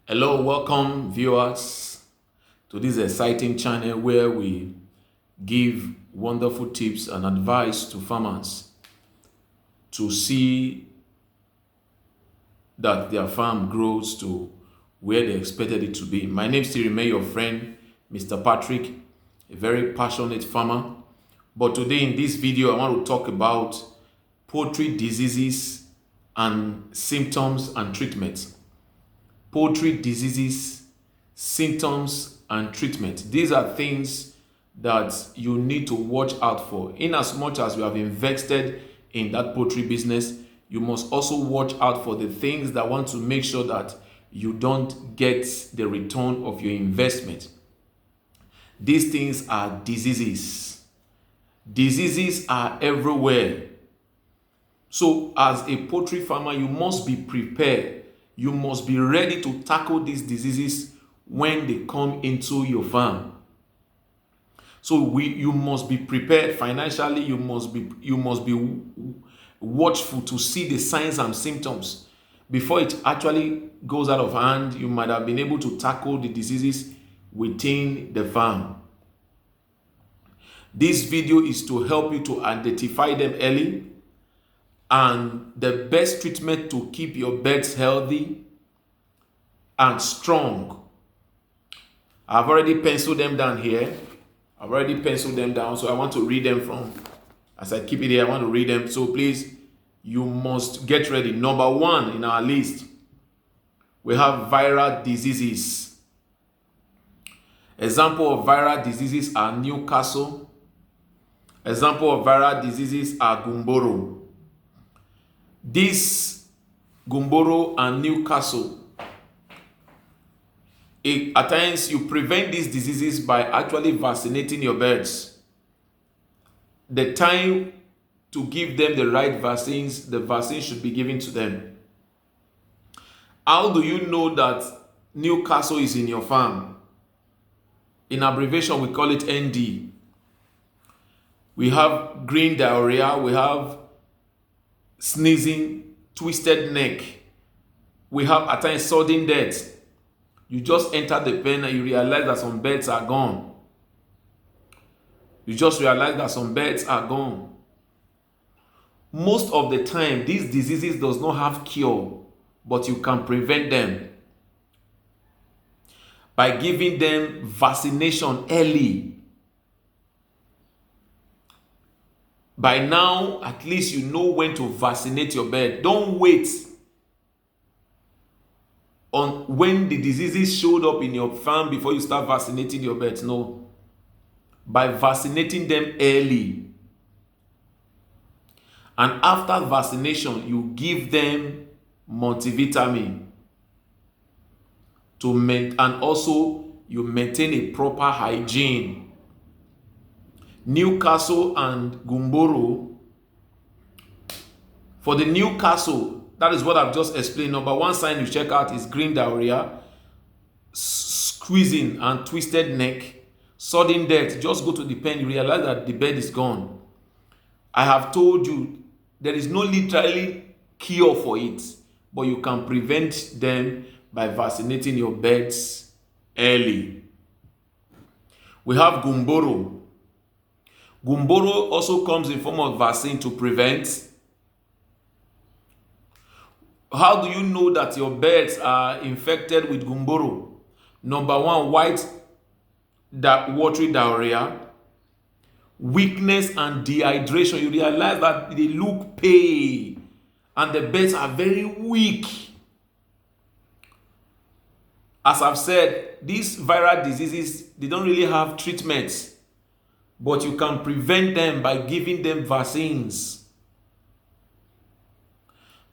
Hello, welcome viewers to this exciting channel where we give wonderful tips and advice to farmers to see that their farm grows to where they expected it to be. My name still remains your friend, Mr. Patrick, a very passionate farmer. But today in this video, I want to talk about poultry diseases and symptoms and treatments. Poultry diseases, symptoms, and treatment. These are things that you need to watch out for. In as much as you have invested in that poultry business, you must also watch out for the things that want to make sure that you don't get the return of your investment. These things are diseases. Diseases are everywhere. So as a poultry farmer, you must be prepared. You must be ready to tackle these diseases when they come into your farm. So you must be prepared financially. You must be watchful to see the signs and symptoms before it actually goes out of hand. You might have been able to tackle the diseases within the farm. This video is to help you to identify them early and the best treatment to keep your birds healthy and strong. I've already penciled them down here. So I want to read them from, as I keep it here, I want to read them. So please, you must get ready. Number one in our list, we have viral diseases. Example of viral diseases are Newcastle. Example of viral diseases are Gumboro. This Gumboro and Newcastle, at times you prevent these diseases by actually vaccinating your birds. The time to give them the right vaccines, the vaccine should be given to them. How do you know that Newcastle is in your farm? In abbreviation, we call it ND. We have green diarrhea, we have sneezing, twisted neck. We have at times sudden death. You just enter the pen and you realize that some birds are gone. Most of the time, these diseases does not have cure, but you can prevent them by giving them vaccination early. By now, at least you know when to vaccinate your bird. Don't wait on when the diseases showed up in your farm before you start vaccinating your birds. No. By vaccinating them early. And after vaccination, you give them multivitamin and also you maintain a proper hygiene. Newcastle and Gumboro. For the Newcastle, that is what I've just explained. Number one sign you check out is green diarrhea, squeezing and twisted neck, sudden death. Just go to the pen, you realize that the bird is gone. I have told you there is no literally cure for it, but you can prevent them by vaccinating your birds early. We have Gumboro. Gumboro also comes in form of vaccine to prevent. How do you know that your birds are infected with Gumboro? Number one, watery diarrhea, weakness and dehydration. You realize that they look pale and the birds are very weak. As I've said, these viral diseases, they don't really have treatments, but you can prevent them by giving them vaccines.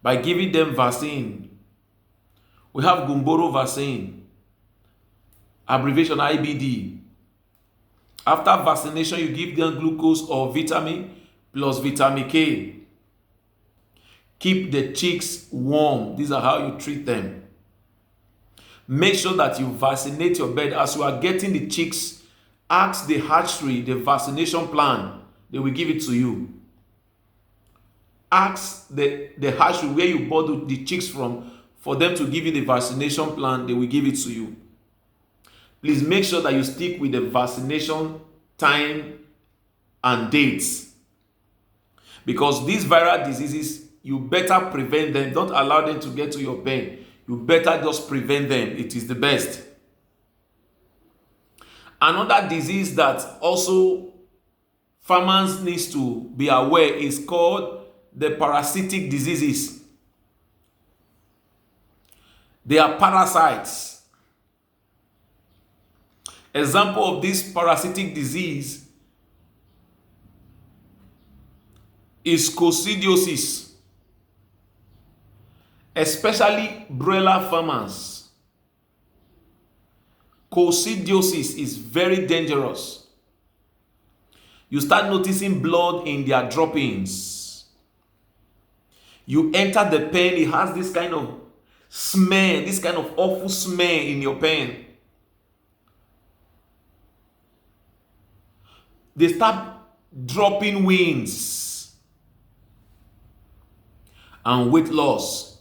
We have Gumboro vaccine, abbreviation IBD. After vaccination, you give them glucose or vitamin plus vitamin K. Keep the chicks warm. These are how you treat them. Make sure that you vaccinate your bird. As you are getting the chicks, ask the hatchery the vaccination plan. They will give it to you. Ask the hatchery where you bought the chicks from for them to give you the vaccination plan, they will give it to you. Please make sure that you stick with the vaccination time and dates. Because these viral diseases, you better prevent them. Don't allow them to get to your pen. You better just prevent them. It is the best. Another disease that also farmers need to be aware is called the parasitic diseases. They are parasites. Example of this parasitic disease is coccidiosis, especially broiler farmers. Coccidiosis is very dangerous. You start noticing blood in their droppings. You enter the pen, it has this kind of smell, this kind of awful smell in your pen. They start dropping wings and weight loss.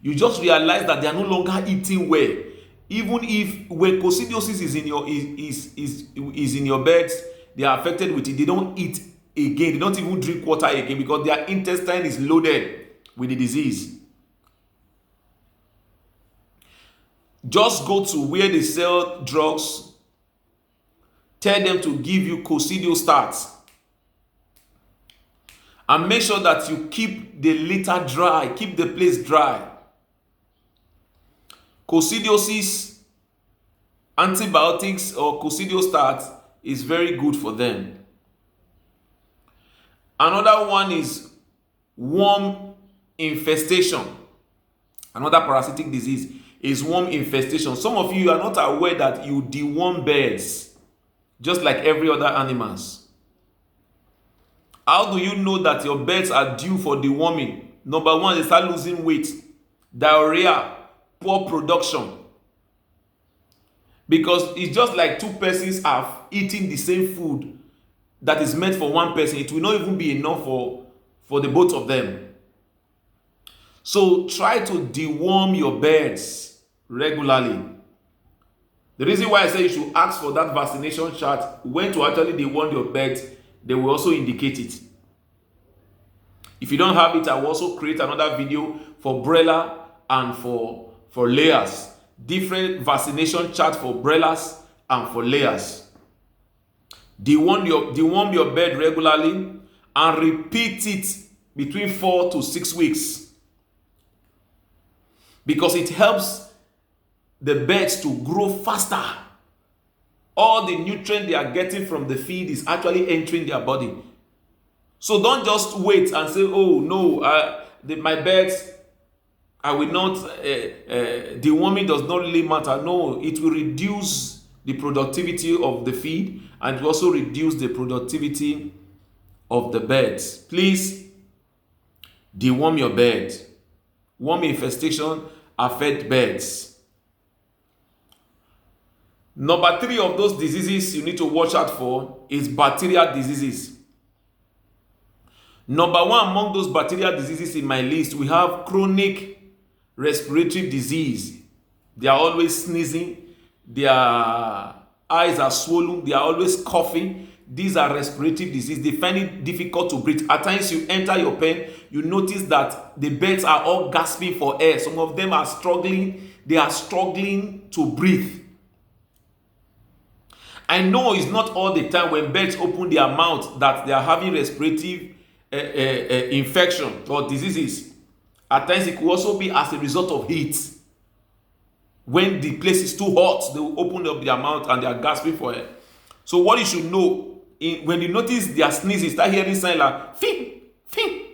You just realize that they are no longer eating well. Even if when coccidiosis is in your beds, they are affected with it. They don't eat again. They don't even drink water again because their intestine is loaded with the disease. Just go to where they sell drugs. Tell them to give you coccidiostat. And make sure that you keep the litter dry. Keep the place dry. Coccidiosis, antibiotics or coccidiostat is very good for them. Another one is worm infestation. Another parasitic disease is worm infestation. Some of you are not aware that you deworm birds just like every other animals. How do you know that your birds are due for deworming? Number one, they start losing weight, diarrhea, poor production. Because it's just like two persons are eating the same food that is meant for one person. It will not even be enough for the both of them. So try to deworm your birds regularly. The reason why I say you should ask for that vaccination chart when to actually deworm your birds, they will also indicate it. If you don't have it, I will also create another video for broiler and for layers. Different vaccination chart for broilers and for layers. Deworm your bird regularly and repeat it between 4 to 6 weeks. Because it helps the birds to grow faster. All the nutrients they are getting from the feed is actually entering their body. So don't just wait and say, oh no, my birds, I will not, deworming does not really matter. No, it will reduce the productivity of the feed and it will also reduce the productivity of the birds. Please deworm your bird. Worm infestation affects birds. Number 3 of those diseases you need to watch out for is bacterial diseases. Number 1 among those bacterial diseases in my list, we have chronic respiratory disease. They are always sneezing. Their eyes are swollen. They are always coughing. These are respiratory disease. They find it difficult to breathe. At times you enter your pen, you notice that the birds are all gasping for air. Some of them are struggling. They are struggling to breathe. I know it's not all the time when birds open their mouth that they are having respiratory infection or diseases. At times it could also be as a result of heat. When the place is too hot, they will open up their mouth and they are gasping for air. So what you should know, when you notice their sneezing, start hearing signs like fin, fin.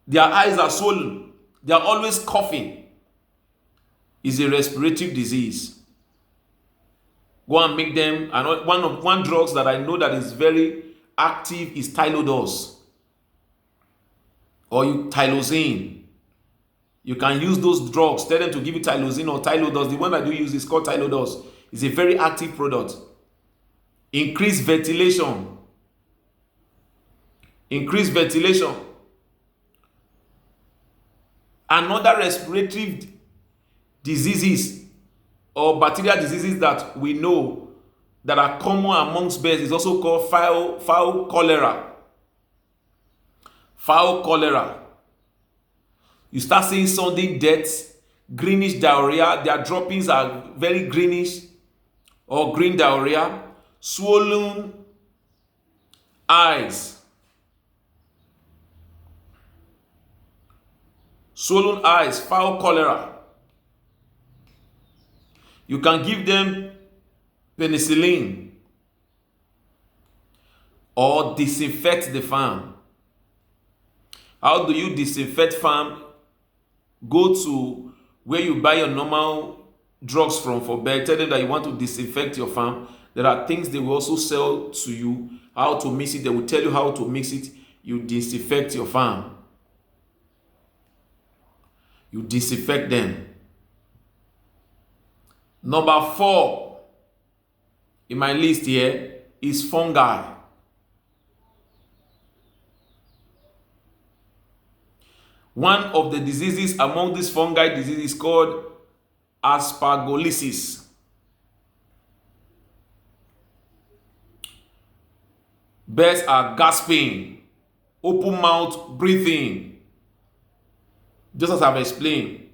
Their eyes are swollen. They are always coughing. It's a respiratory disease. Go and make them, and one drugs that I know that is very active is Tylodose or Tylosine. You can use those drugs. Tell them to give you Tylosine or Tylodose. The one that you use is called Tylodose. It's a very active product. Increase ventilation. Increase ventilation. Another respiratory diseases or bacterial diseases that we know that are common amongst birds is also called fowl cholera. Fowl cholera. You start seeing sudden deaths, greenish diarrhea. Their droppings are very greenish or green diarrhea, swollen eyes. Swollen eyes, fowl cholera. You can give them penicillin or disinfect the farm. How do you disinfect farm? Go to where you buy your normal drugs from for bird. Tell them that you want to disinfect your farm. There are things they will also sell to you, how to mix it. They will tell you how to mix it. You disinfect your farm. You disinfect them. Number 4 in my list here is fungi. One of the diseases among these fungi diseases is called aspergillosis. Birds are gasping, open mouth breathing, just as I've explained.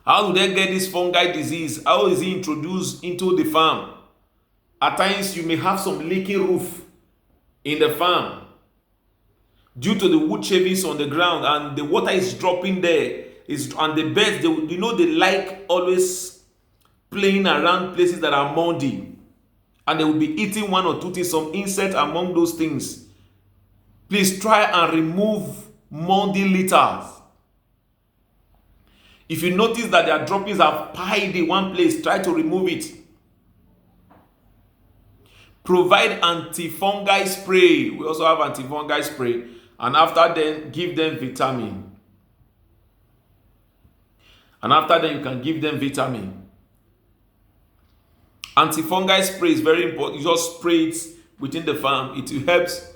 How do they get this fungi disease? How is it introduced into the farm? At times you may have some leaking roof in the farm due to the wood shavings on the ground, and the water is dropping there. And the birds, they like always playing around places that are moldy, and they will be eating one or two things, some insect among those things. Please try and remove moldy litters. If you notice that their droppings have piled in one place, try to remove it. Provide antifungal spray. We also have antifungal spray. And after then, give them vitamin. And after then, you can give them vitamin. Antifungal spray is very important. You just spray it within the farm. It helps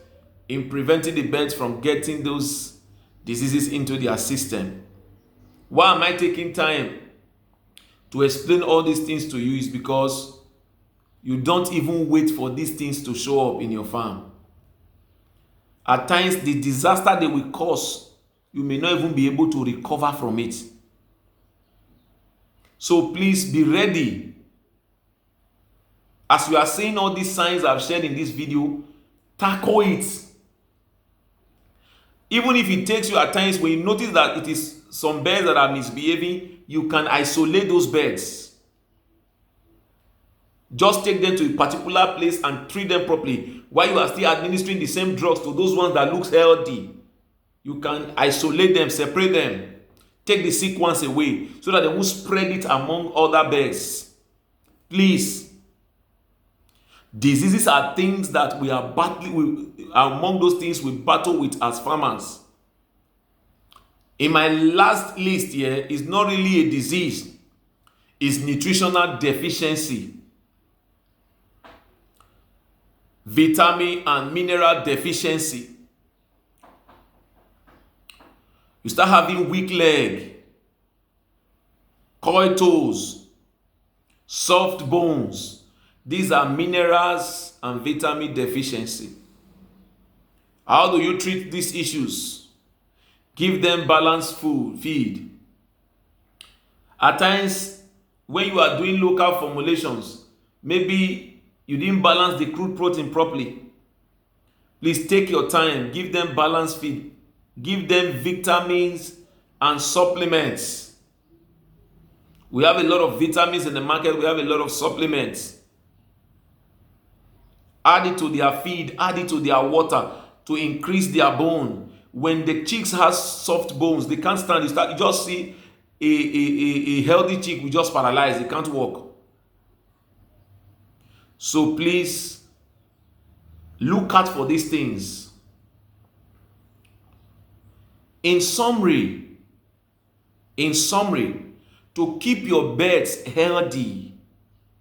in preventing the birds from getting those diseases into their system. Why am I taking time to explain all these things to you? Is because you don't even wait for these things to show up in your farm. At times, the disaster they will cause, you may not even be able to recover from it. So please be ready. As you are seeing all these signs I've shared in this video, tackle it. Even if it takes you at times, when you notice that it is some birds that are misbehaving, you can isolate those birds. Just take them to a particular place and treat them properly while you are still administering the same drugs to those ones that look healthy. You can isolate them, separate them, take the sick ones away so that they won't spread it among other birds. Please. Diseases are things that we are battling with, among those things we battle with as farmers. In my last list here is not really a disease, it's nutritional deficiency. Vitamin and mineral deficiency. You start having weak leg, coiled toes, soft bones. These are minerals and vitamin deficiency. How do you treat these issues? Give them balanced feed. At times, when you are doing local formulations, maybe you didn't balance the crude protein properly. Please take your time, give them balanced feed. Give them vitamins and supplements. We have a lot of vitamins in the market, we have a lot of supplements. Add it to their feed, add it to their water to increase their bone. When the chicks have soft bones, they can't stand. You just see a healthy chick will just paralyze, they can't walk. So please look out for these things. In summary, to keep your birds healthy,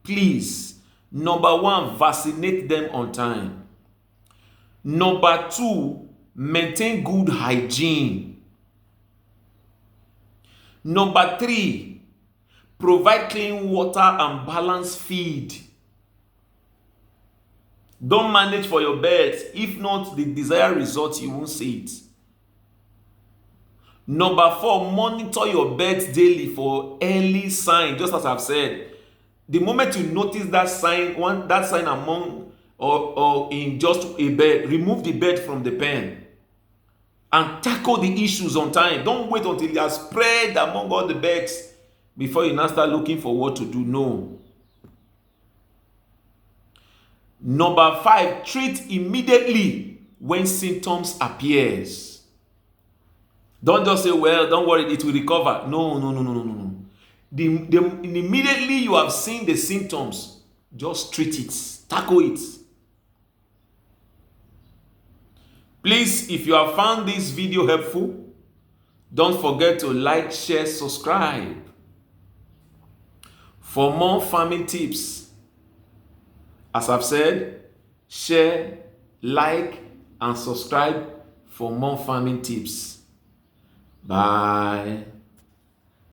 please, number 1, vaccinate them on time. Number 2, maintain good hygiene. Number 3, provide clean water and balanced feed. Don't manage for your birds. If not, the desired result, you won't see it. Number 4, monitor your birds daily for early sign. Just as I've said, the moment you notice that sign, among or in just a bird, remove the bird from the pen and tackle the issues on time. Don't wait until it has spread among all the birds before you now start looking for what to do. No. Number 5, treat immediately when symptoms appears. Don't just say, well, don't worry, it will recover. No. Immediately you have seen the symptoms, just treat it, tackle it. Please, if you have found this video helpful, don't forget to like, share, subscribe. For more farming tips, as I've said, share, like, and subscribe for more farming tips. Bye.